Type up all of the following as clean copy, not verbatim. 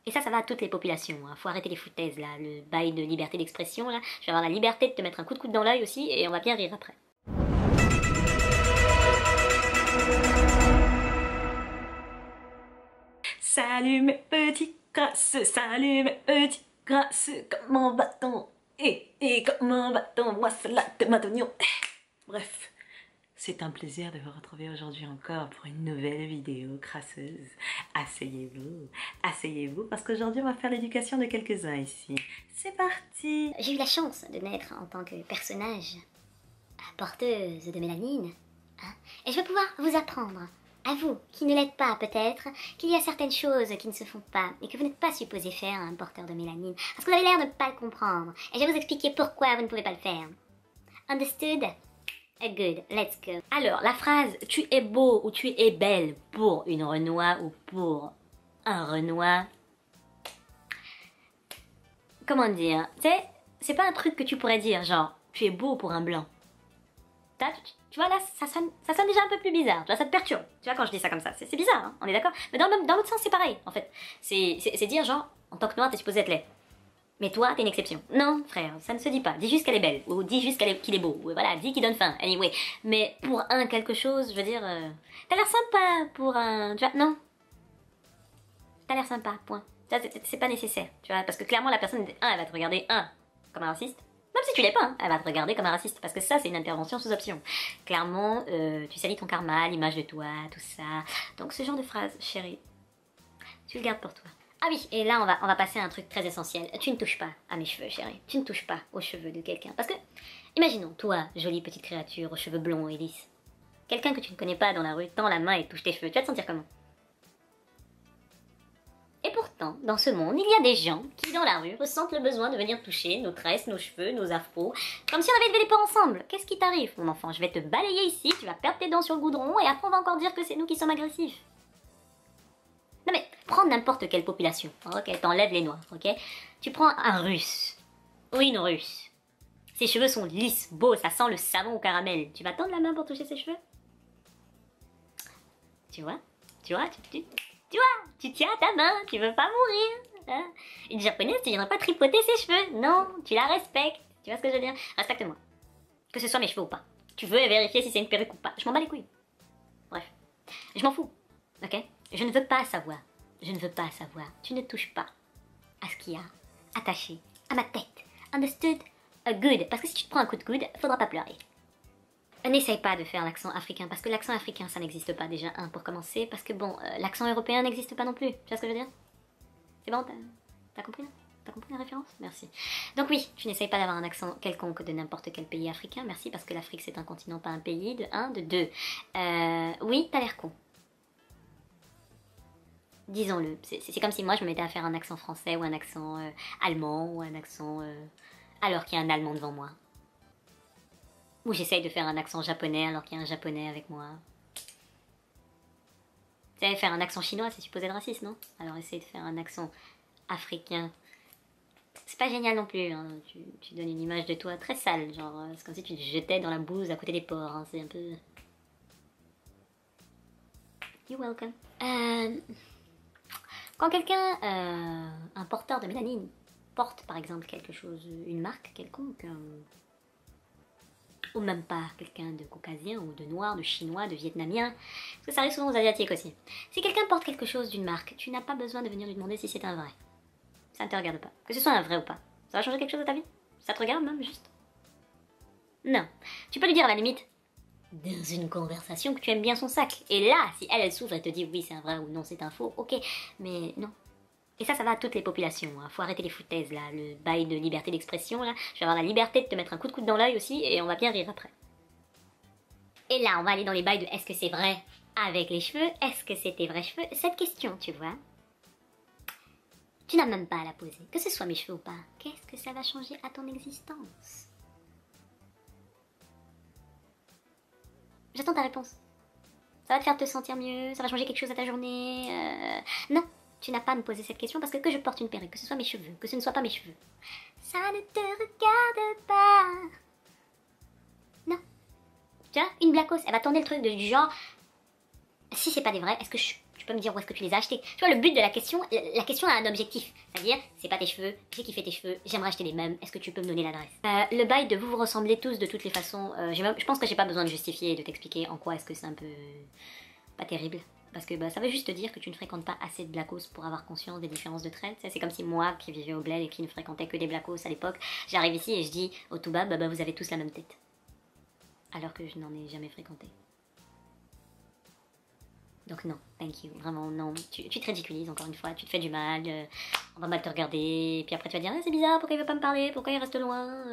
Et ça va à toutes les populations, hein. Faut arrêter les foutaises là, le bail de liberté d'expression là. Je vais avoir la liberté de te mettre un coup de coude dans l'œil aussi et on va bien rire après. Salut mes petits grasses, salut mes petits grasses, comment va-t-on? Comment va-t-on? Moi c'est la tomate oignon. Bref, c'est un plaisir de vous retrouver aujourd'hui encore pour une nouvelle vidéo crasseuse. Asseyez-vous, asseyez-vous, parce qu'aujourd'hui on va faire l'éducation de quelques-uns ici. C'est parti! J'ai eu la chance de naître en tant que personnage porteuse de mélanine, hein, et je vais pouvoir vous apprendre, à vous, qui ne l'êtes pas peut-être, qu'il y a certaines choses qui ne se font pas et que vous n'êtes pas supposé faire à un porteur de mélanine, parce que vous avez l'air de ne pas le comprendre, et je vais vous expliquer pourquoi vous ne pouvez pas le faire. Understood? Good, let's go. Alors, la phrase « tu es beau » ou « tu es belle » pour une Renoir ou pour un Renoir, comment dire, tu sais, c'est pas un truc que tu pourrais dire, genre « tu es beau » pour un blanc. Tu vois là, ça sonne déjà un peu plus bizarre, tu vois, ça te perturbe, tu vois, quand je dis ça comme ça, c'est bizarre, hein, on est d'accord. Mais dans l'autre sens, c'est pareil, en fait. C'est dire genre, en tant que noir, t'es supposé être laid. Mais toi, t'es une exception. Non, frère, ça ne se dit pas. Dis juste qu'elle est belle, ou dis juste qu'il est beau, ou voilà, dis qu'il donne faim, anyway. Mais pour un quelque chose, je veux dire, t'as l'air sympa pour un, tu vois, non. T'as l'air sympa, point. C'est pas nécessaire, tu vois, parce que clairement, la personne, elle va te regarder, comme un raciste. Même si tu l'es pas, hein, elle va te regarder comme un raciste, parce que ça, c'est une intervention sous option. Clairement, tu salis ton karma, l'image de toi, tout ça. Donc ce genre de phrase, chérie, tu le gardes pour toi. Ah oui, et là, on va passer à un truc très essentiel. Tu ne touches pas à mes cheveux, chérie. Tu ne touches pas aux cheveux de quelqu'un. Parce que, imaginons, toi, jolie petite créature aux cheveux blonds et lisses. Quelqu'un que tu ne connais pas dans la rue tend la main et touche tes cheveux. Tu vas te sentir comment? Et pourtant, dans ce monde, il y a des gens qui, dans la rue, ressentent le besoin de venir toucher nos tresses, nos cheveux, nos afros, comme si on avait levé les pas ensemble. Qu'est-ce qui t'arrive, mon enfant? Je vais te balayer ici, tu vas perdre tes dents sur le goudron, et après on va encore dire que c'est nous qui sommes agressifs. Non mais, prends n'importe quelle population, ok? T'enlèves les noirs, ok? Tu prends un russe, ou une russe. Ses cheveux sont lisses, beaux, ça sent le savon au caramel. Tu vas tendre la main pour toucher ses cheveux? Tu vois? Tu vois, tu tiens ta main, tu veux pas mourir. Hein? Une japonaise, tu viendrais pas tripoter ses cheveux. Non, tu la respectes. Tu vois ce que je veux dire? Respecte-moi. Que ce soit mes cheveux ou pas. Tu veux vérifier si c'est une perruque ou pas. Je m'en bats les couilles. Bref. Je m'en fous. Ok? Je ne veux pas savoir. Je ne veux pas savoir. Tu ne touches pas à ce qu'il y a attaché à ma tête. Understood? Good. Parce que si tu te prends un coup de coude, faudra pas pleurer. N'essaye pas de faire l'accent africain, parce que l'accent africain, ça n'existe pas déjà, pour commencer, parce que bon, l'accent européen n'existe pas non plus, tu vois ce que je veux dire? C'est bon, t'as compris là? T'as compris la référence? Merci. Donc oui, tu n'essayes pas d'avoir un accent quelconque de n'importe quel pays africain, merci, parce que l'Afrique c'est un continent, pas un pays, de 1, de 2. Oui, t'as l'air con. Disons-le, c'est comme si moi je me mettais à faire un accent français, ou un accent allemand, ou un accent... alors qu'il y a un allemand devant moi. Ou j'essaye de faire un accent japonais alors qu'il y a un japonais avec moi. Tu sais, faire un accent chinois, c'est supposé être raciste, non? Alors essaye de faire un accent africain. C'est pas génial non plus, hein. Tu donnes une image de toi très sale, genre c'est comme si tu te jetais dans la bouse à côté des porcs, hein. C'est un peu... You're welcome. Quand quelqu'un, un porteur de mélanine, porte par exemple quelque chose, une marque quelconque... ou même pas quelqu'un de caucasien, ou de noir, de chinois, de vietnamien, parce que ça arrive souvent aux asiatiques aussi. Si quelqu'un porte quelque chose d'une marque, tu n'as pas besoin de venir lui demander si c'est un vrai. Ça ne te regarde pas. Que ce soit un vrai ou pas. Ça va changer quelque chose de ta vie? Ça te regarde même, juste? Non. Tu peux lui dire à la limite, dans une conversation, que tu aimes bien son sac. Et là, si elle s'ouvre et te dit oui c'est un vrai ou non c'est un faux, ok, mais non. Et ça va à toutes les populations, hein. Faut arrêter les foutaises là, le bail de liberté d'expression là. Je vais avoir la liberté de te mettre un coup de coude dans l'œil aussi et on va bien rire après. Et là, on va aller dans les bails de est-ce que c'est vrai avec les cheveux? Est-ce que c'est tes vrais cheveux? Cette question, tu vois, tu n'as même pas à la poser. Que ce soit mes cheveux ou pas, qu'est-ce que ça va changer à ton existence? J'attends ta réponse. Ça va te faire te sentir mieux? Ça va changer quelque chose à ta journée? Non. Tu n'as pas à me poser cette question parce que je porte une perruque, que ce soit mes cheveux, que ce ne soit pas mes cheveux. Ça ne te regarde pas. Non. Tu vois, une blacose, elle va tourner le truc du genre... Si c'est pas des vrais, est-ce que tu peux me dire où est-ce que tu les as achetés. Tu vois, le but de la question a un objectif. C'est-à-dire, c'est pas tes cheveux, j'ai kiffé tes cheveux, j'aimerais acheter les mêmes, est-ce que tu peux me donner l'adresse? Le bail de vous ressemblez tous de toutes les façons, je pense que j'ai pas besoin de justifier et de t'expliquer en quoi est-ce que c'est un peu pas terrible. Parce que bah, ça veut juste dire que tu ne fréquentes pas assez de blacos pour avoir conscience des différences de traits. C'est comme si moi, qui vivais au bled et qui ne fréquentais que des blacos à l'époque, j'arrive ici et je dis au Toubab, bah, vous avez tous la même tête. Alors que je n'en ai jamais fréquenté. Donc non, thank you, vraiment non. Tu te ridiculises encore une fois, tu te fais du mal, on va mal te regarder, et puis après tu vas dire, ah, c'est bizarre, pourquoi il veut pas me parler, pourquoi il reste loin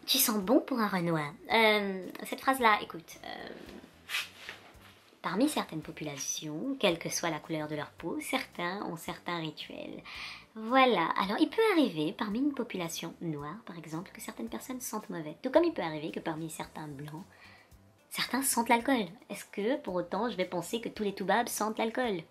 Tu sens bon pour un Renoir. Cette phrase-là, écoute, parmi certaines populations, quelle que soit la couleur de leur peau, certains ont certains rituels. Voilà, alors il peut arriver parmi une population noire, par exemple, que certaines personnes sentent mauvais. Tout comme il peut arriver que parmi certains blancs, certains sentent l'alcool. Est-ce que pour autant je vais penser que tous les toubabs sentent l'alcool?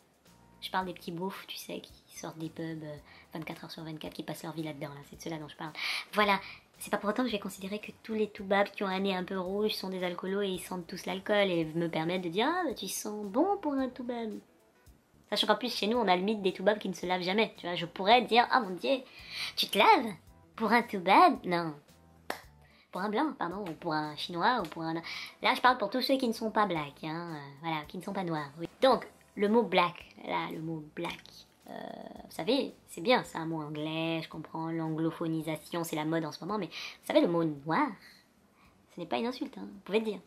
Je parle des petits beaufs, tu sais, qui sortent des pubs 24 heures sur 24, qui passent leur vie là-dedans, là, c'est de cela dont je parle. Voilà, c'est pas pour autant que je vais considérer que tous les toubabs qui ont un nez un peu rouge sont des alcoolos et ils sentent tous l'alcool et me permettent de dire ah, bah, tu sens bon pour un toubab. Sachant qu'en plus, chez nous, on a le mythe des toubabs qui ne se lavent jamais. Tu vois, je pourrais dire ah mon dieu, tu te laves? Pour un toubab? Non. Pour un blanc, pardon, ou pour un chinois, ou pour un... Là, je parle pour tous ceux qui ne sont pas blacks, hein, voilà, qui ne sont pas noirs. Oui. Donc, le mot black, là, le mot black, vous savez, c'est bien, c'est un mot anglais, je comprends, l'anglophonisation, c'est la mode en ce moment, mais vous savez, le mot noir, ce n'est pas une insulte, hein, vous pouvez le dire.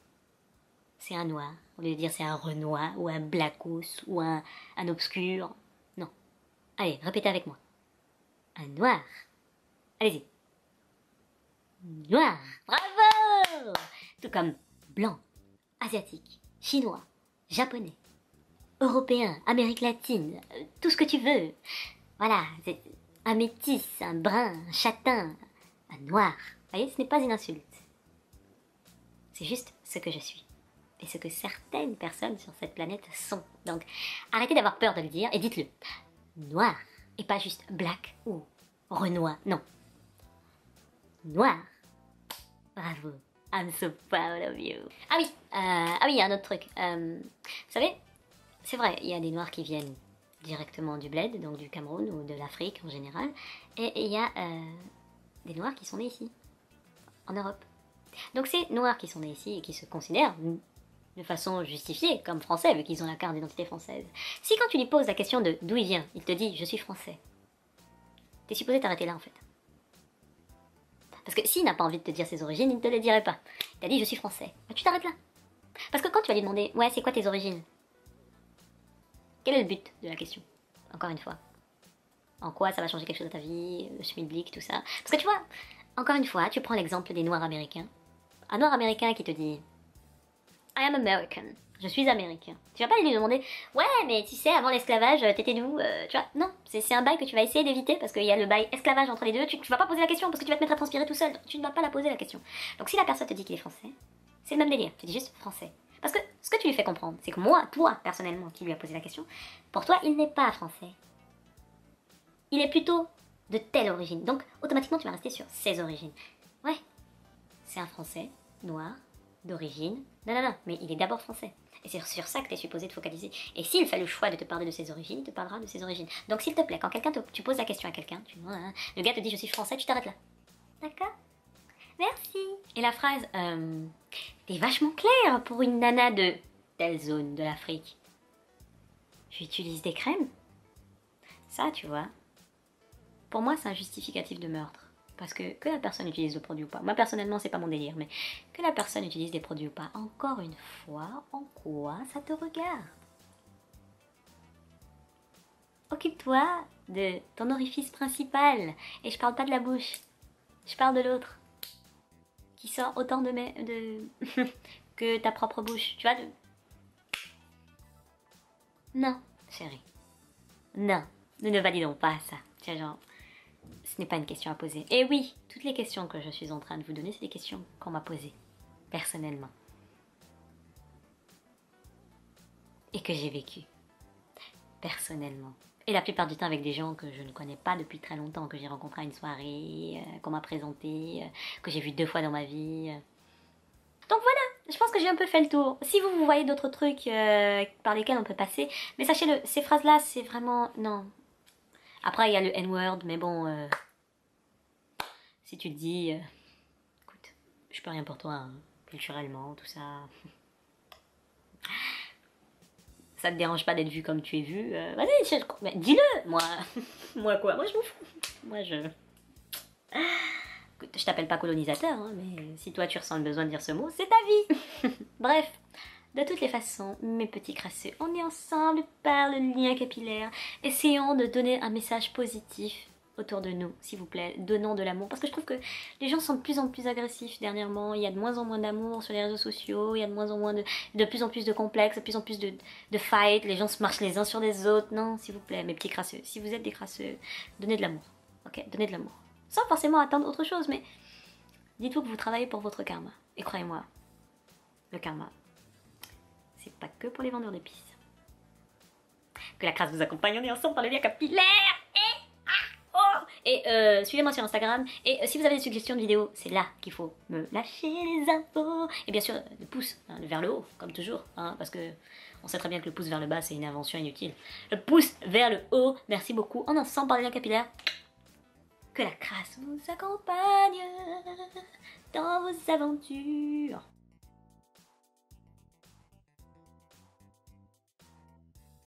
C'est un noir, au lieu de dire c'est un renoir, ou un blackos, ou un obscur, non. Allez, répétez avec moi. Un noir. Allez-y. Noir, bravo! Tout comme blanc, asiatique, chinois, japonais, européen, Amérique latine, tout ce que tu veux. Voilà, c'est un métis, un brun, un châtain, un noir. Vous voyez, ce n'est pas une insulte. C'est juste ce que je suis. Et ce que certaines personnes sur cette planète sont. Donc, arrêtez d'avoir peur de le dire et dites-le. Noir, et pas juste black ou renoir, non. Noir. Bravo. I'm so proud of you. Ah oui, il y a un autre truc. Vous savez, c'est vrai, il y a des Noirs qui viennent directement du bled, donc du Cameroun ou de l'Afrique en général. Et il y a des Noirs qui sont nés ici, en Europe. Donc ces Noirs qui sont nés ici et qui se considèrent de façon justifiée comme français, vu qu'ils ont la carte d'identité française. Si quand tu lui poses la question de d'où il vient, il te dit « je suis français », t'es supposé t'arrêter là en fait. Parce que s'il n'a pas envie de te dire ses origines, il ne te le dirait pas. Il t'a dit je suis français. Bah, tu t'arrêtes là. Parce que quand tu vas lui demander ouais c'est quoi tes origines, quel est le but de la question? Encore une fois. En quoi ça va changer quelque chose à ta vie, le schmilblick, tout ça. Parce que tu vois, encore une fois, tu prends l'exemple des Noirs américains. Un Noir américain qui te dit I am American. Je suis américain. Tu vas pas lui demander ouais mais tu sais avant l'esclavage t'étais d'où tu vois, non, c'est un bail que tu vas essayer d'éviter parce qu'il y a le bail esclavage entre les deux, tu vas pas poser la question parce que tu vas te mettre à transpirer tout seul, tu ne vas pas la poser la question. Donc si la personne te dit qu'il est français, c'est le même délire, tu dis juste français. Parce que ce que tu lui fais comprendre, c'est que moi, toi personnellement qui lui a posé la question, pour toi il n'est pas français. Il est plutôt de telle origine, donc automatiquement tu vas rester sur ses origines. Ouais, c'est un français, noir, d'origine, non, mais il est d'abord français. Et c'est sur ça que tu es supposé te focaliser. Et s'il fait le choix de te parler de ses origines, il te parlera de ses origines. Donc s'il te plaît, quand tu poses la question à quelqu'un, le gars te dit je suis français, tu t'arrêtes là. D'accord? Merci. Et la phrase, t'es vachement claire pour une nana de telle zone de l'Afrique. J'utilise des crèmes? Ça, tu vois, pour moi c'est un justificatif de meurtre. Parce que la personne utilise le produit ou pas, moi personnellement c'est pas mon délire, mais que la personne utilise des produits ou pas, encore une fois, en quoi ça te regarde? Occupe-toi de ton orifice principal, et je parle pas de la bouche, je parle de l'autre, qui sort autant que ta propre bouche, tu vois, Non, chérie, non, nous ne validons pas ça, tu vois, genre... Ce n'est pas une question à poser. Et oui, toutes les questions que je suis en train de vous donner, c'est des questions qu'on m'a posées, personnellement. Et que j'ai vécues, personnellement. Et la plupart du temps avec des gens que je ne connais pas depuis très longtemps, que j'ai rencontrés à une soirée, qu'on m'a présenté, que j'ai vu 2 fois dans ma vie. Donc voilà! Je pense que j'ai un peu fait le tour. Si vous voyez d'autres trucs par lesquels on peut passer, mais sachez-le, ces phrases-là, c'est vraiment... Non. Après, il y a le N-word, mais bon... si tu te dis... écoute, je peux rien pour toi, hein, culturellement, tout ça... Ça te dérange pas d'être vu comme tu es vu, vas-y, dis-le, moi. Moi quoi? Moi je m'en fous. Moi je... Écoute, je t'appelle pas colonisateur, hein, mais si toi tu ressens le besoin de dire ce mot, c'est ta vie. Bref, de toutes les façons, mes petits crasseux, on est ensemble par le lien capillaire. Essayons de donner un message positif autour de nous, s'il vous plaît. Donnons de l'amour, parce que je trouve que les gens sont de plus en plus agressifs dernièrement. Il y a de moins en moins d'amour sur les réseaux sociaux, il y a de moins en moins de plus en plus de complexes, de plus en plus de fights. Les gens se marchent les uns sur les autres. Non, s'il vous plaît, mes petits crasseux, si vous êtes des crasseux, donnez de l'amour. Ok, donnez de l'amour. Sans forcément attendre autre chose, mais dites-vous que vous travaillez pour votre karma. Et croyez-moi, le karma, c'est pas que pour les vendeurs d'épices. Que la crasse vous accompagne, on est ensemble par le lien capillaire. Et suivez-moi sur Instagram. Et si vous avez des suggestions de vidéos, c'est là qu'il faut me lâcher les infos. Et bien sûr, le pouce hein, vers le haut, comme toujours. Hein, parce que on sait très bien que le pouce vers le bas, c'est une invention inutile. Le pouce vers le haut. Merci beaucoup. On est ensemble par le lien capillaire. Que la crasse vous accompagne dans vos aventures.